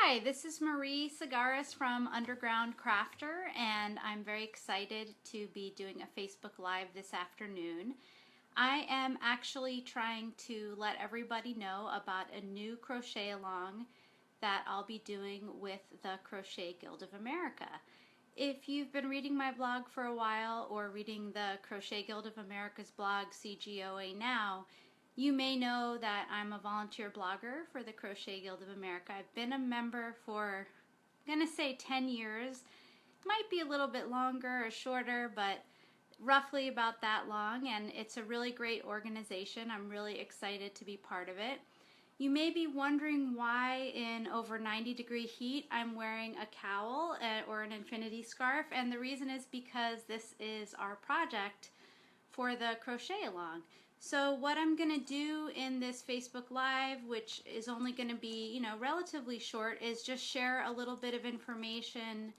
Hi, this is Marie Segaris from Underground Crafter, and I'm very excited to be doing a Facebook Live this afternoon. I am actually trying to let everybody know about a new crochet along that I'll be doing with the Crochet Guild of America. If you've been reading my blog for a while or reading the Crochet Guild of America's blog, CGOA Now, you may know that I'm a volunteer blogger for the Crochet Guild of America. I've been a member for, I'm going to say 10 years. Might be a little bit longer or shorter, but roughly about that long, and it's a really great organization. I'm really excited to be part of it. You may be wondering why in over 90-degree heat I'm wearing a cowl or an infinity scarf, and the reason is because this is our project for the Crochet-a-Long. So what I'm going to do in this Facebook Live, which is only going to be, relatively short, is just share a little bit of information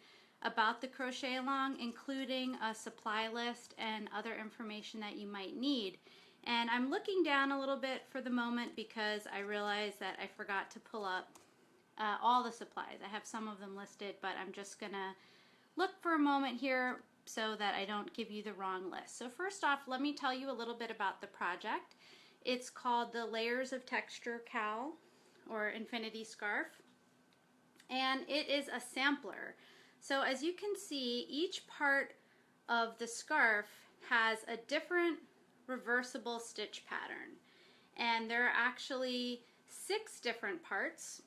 about the Crochet-a-Long, including a supply list and other information that you might need. And I'm looking down a little bit for the moment because I realized that I forgot to pull up all the supplies. I have some of them listed, but I'm just going to look for a moment here so that I don't give you the wrong list. So first off, let me tell you a little bit about the project. It's called the Layers of Texture Cowl or Infinity Scarf, and it is a sampler. So as you can see, each part of the scarf has a different reversible stitch pattern, and there are actually 6 different parts,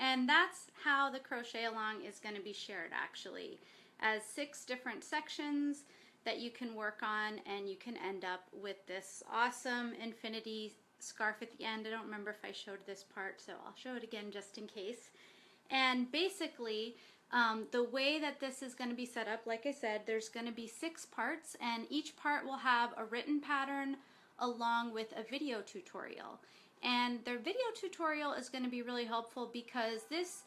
and that's how the Crochet-a-Long is going to be shared, actually, as 6 different sections that you can work on, and you can end up with this awesome infinity scarf at the end. I don't remember if I showed this part, so I'll show it again just in case. And basically, the way that this is going to be set up, like I said, there's going to be 6 parts, and each part will have a written pattern along with a video tutorial. And the video tutorial is going to be really helpful because this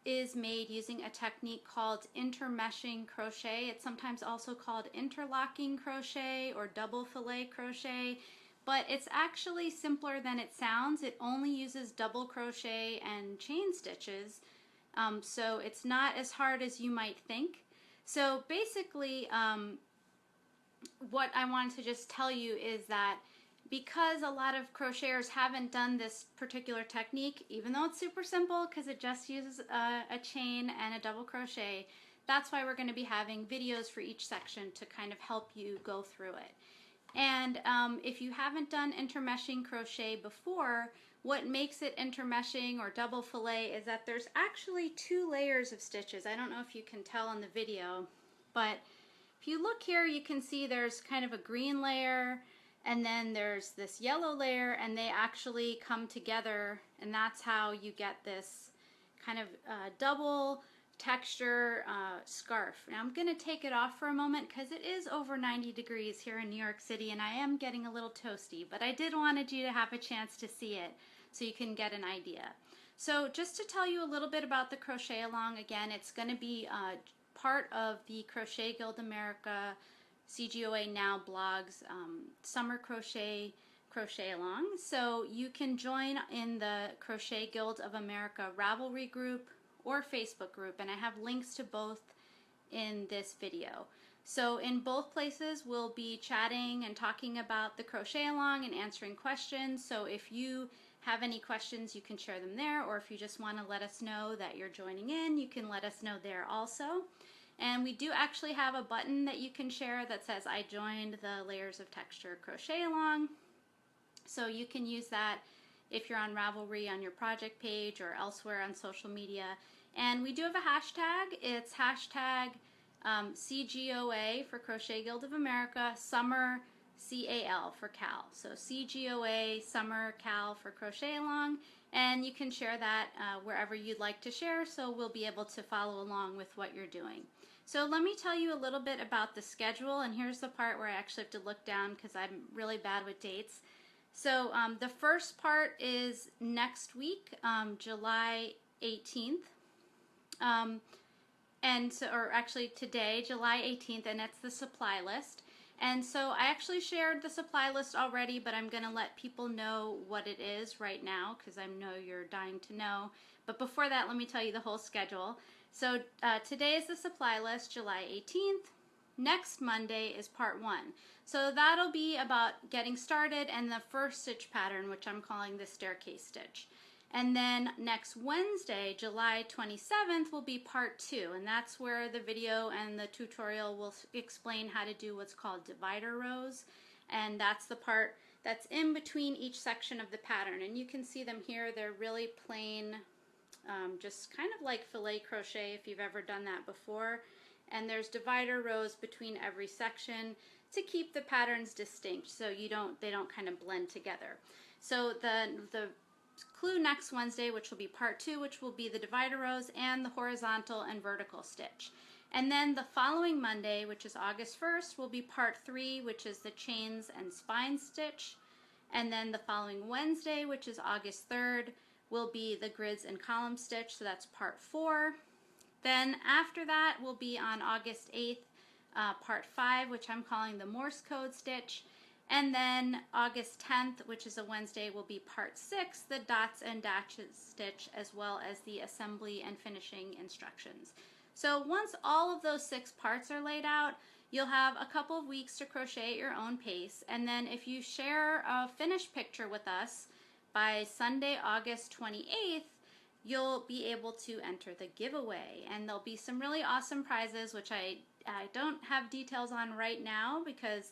is made using a technique called intermeshing crochet. It's sometimes also called interlocking crochet or double fillet crochet, but it's actually simpler than it sounds. It only uses double crochet and chain stitches, so it's not as hard as you might think. So basically, what I wanted to just tell you is that because a lot of crocheters haven't done this particular technique, even though it's super simple because it just uses a chain and a double crochet, that's why we're going to be having videos for each section to kind of help you go through it. And if you haven't done intermeshing crochet before, what makes it intermeshing or double fillet is that there's actually 2 layers of stitches. I don't know if you can tell in the video, but if you look here, you can see there's kind of a green layer, and then there's this yellow layer, and they actually come together, and that's how you get this kind of double texture scarf. Now I'm going to take it off for a moment because it is over 90 degrees here in New York City, and I am getting a little toasty, but I did wanted you to have a chance to see it so you can get an idea. So just to tell you a little bit about the Crochet-a-Long, again, it's going to be part of the Crochet Guild America CGOA Now blogs Summer Crochet-a-Long. So you can join in the Crochet Guild of America Ravelry group or Facebook group, and I have links to both in this video. So in both places we'll be chatting and talking about the Crochet-a-Long and answering questions. So if you have any questions, you can share them there, or if you just want to let us know that you're joining in, you can let us know there also. And we do actually have a button that you can share that says I joined the Layers of Texture Crochet-a-Long. So you can use that if you're on Ravelry on your project page or elsewhere on social media. And we do have a hashtag. It's hashtag CGOA for Crochet Guild of America, Summer CAL for Cal. So CGOA Summer Cal for Crochet-a-Long. And you can share that wherever you'd like to share, so we'll be able to follow along with what you're doing. So let me tell you a little bit about the schedule, and here's the part where I actually have to look down because I'm really bad with dates. So the first part is next week, July 18th, or actually today, July 18th, and it's the supply list. And so I actually shared the supply list already, but I'm going to let people know what it is right now because I know you're dying to know. But before that, let me tell you the whole schedule. So today is the supply list, July 18th. Next Monday is part 1. So that'll be about getting started and the first stitch pattern, which I'm calling the staircase stitch. And then next Wednesday, July 27th, will be part 2, and that's where the video and the tutorial will explain how to do what's called divider rows, and that's the part that's in between each section of the pattern. And you can see them here. They're really plain, just kind of like filet crochet if you've ever done that before. And there's divider rows between every section to keep the patterns distinct, so they don't kind of blend together. So the clue next Wednesday, which will be part 2, which will be the divider rows and the horizontal and vertical stitch. And then the following Monday, which is August 1st, will be part 3, which is the chains and spine stitch. And then the following Wednesday, which is August 3rd, will be the grids and column stitch, so that's part 4. Then after that will be on August 8th, part 5, which I'm calling the Morse code stitch. And then August 10th, which is a Wednesday, will be part 6, the dots and dashes stitch, as well as the assembly and finishing instructions. So once all of those 6 parts are laid out, you'll have a couple of weeks to crochet at your own pace. And then if you share a finished picture with us by Sunday, August 28th, you'll be able to enter the giveaway. And there'll be some really awesome prizes, which I don't have details on right now because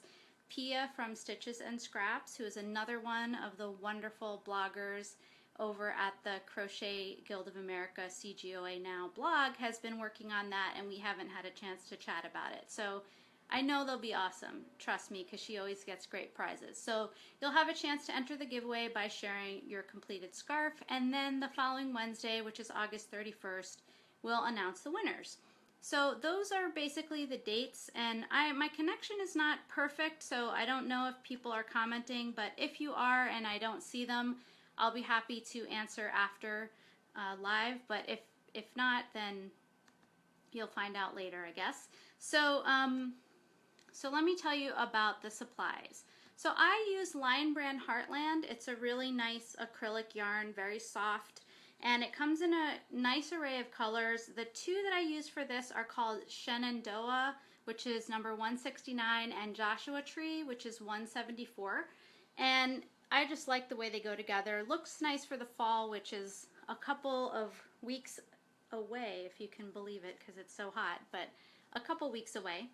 Pia from Stitches and Scraps, who is another one of the wonderful bloggers over at the Crochet Guild of America CGOA Now blog, has been working on that, and we haven't had a chance to chat about it. So I know they'll be awesome, trust me, because she always gets great prizes. So you'll have a chance to enter the giveaway by sharing your completed scarf, and then the following Wednesday, which is August 31st, we'll announce the winners. So those are basically the dates, and my connection is not perfect, so I don't know if people are commenting, but if you are and I don't see them, I'll be happy to answer after live, but if not, then you'll find out later, I guess. So so let me tell you about the supplies. So I use Lion Brand Heartland. It's a really nice acrylic yarn, very soft, and it comes in a nice array of colors. The 2 that I use for this are called Shenandoah, which is number 169, and Joshua Tree, which is 174. And I just like the way they go together. Looks nice for the fall, which is a couple of weeks away, if you can believe it, because it's so hot, but a couple weeks away.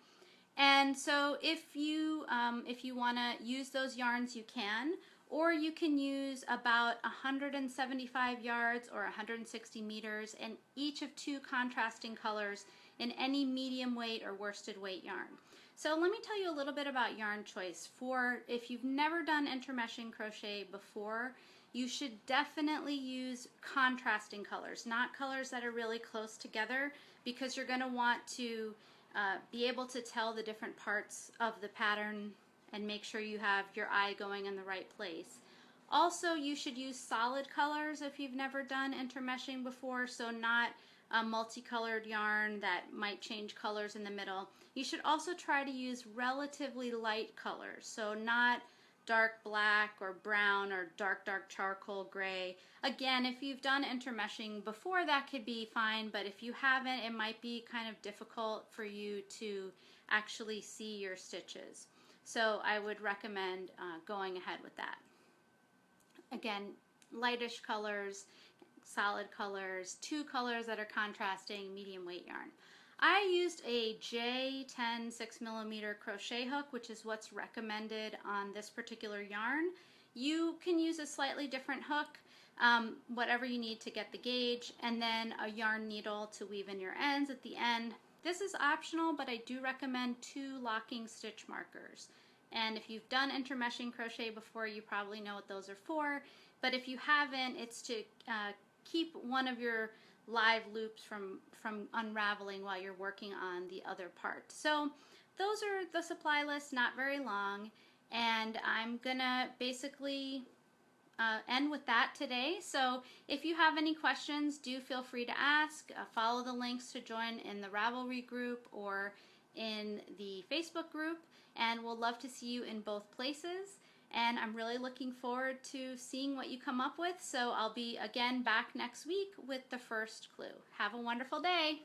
And so if you want to use those yarns, you can, or you can use about 175 yards or 160 meters in each of 2 contrasting colors in any medium weight or worsted weight yarn. So let me tell you a little bit about yarn choice. For if you've never done intermeshing crochet before, you should definitely use contrasting colors, not colors that are really close together, because you're going to want to be able to tell the different parts of the pattern and make sure you have your eye going in the right place. Also, you should use solid colors if you've never done intermeshing before, so not a multicolored yarn that might change colors in the middle. You should also try to use relatively light colors, so not dark black or brown or dark charcoal gray. Again, if you've done intermeshing before, that could be fine, but if you haven't, it might be kind of difficult for you to actually see your stitches. So I would recommend going ahead with that. Again, lightish colors, solid colors, 2 colors that are contrasting, medium weight yarn. I used a J10 6mm crochet hook, which is what's recommended on this particular yarn. You can use a slightly different hook, whatever you need to get the gauge, and then a yarn needle to weave in your ends at the end. This is optional, but I do recommend 2 locking stitch markers. And if you've done intermeshing crochet before, you probably know what those are for. But if you haven't, it's to keep one of your live loops from unraveling while you're working on the other part. So those are the supply list, not very long. And I'm gonna basically end with that today. So if you have any questions, do feel free to ask. Follow the links to join in the Ravelry group, or in the Facebook group, and we'll love to see you in both places. And I'm really looking forward to seeing what you come up with, so I'll be again back next week with the first clue. Have a wonderful day!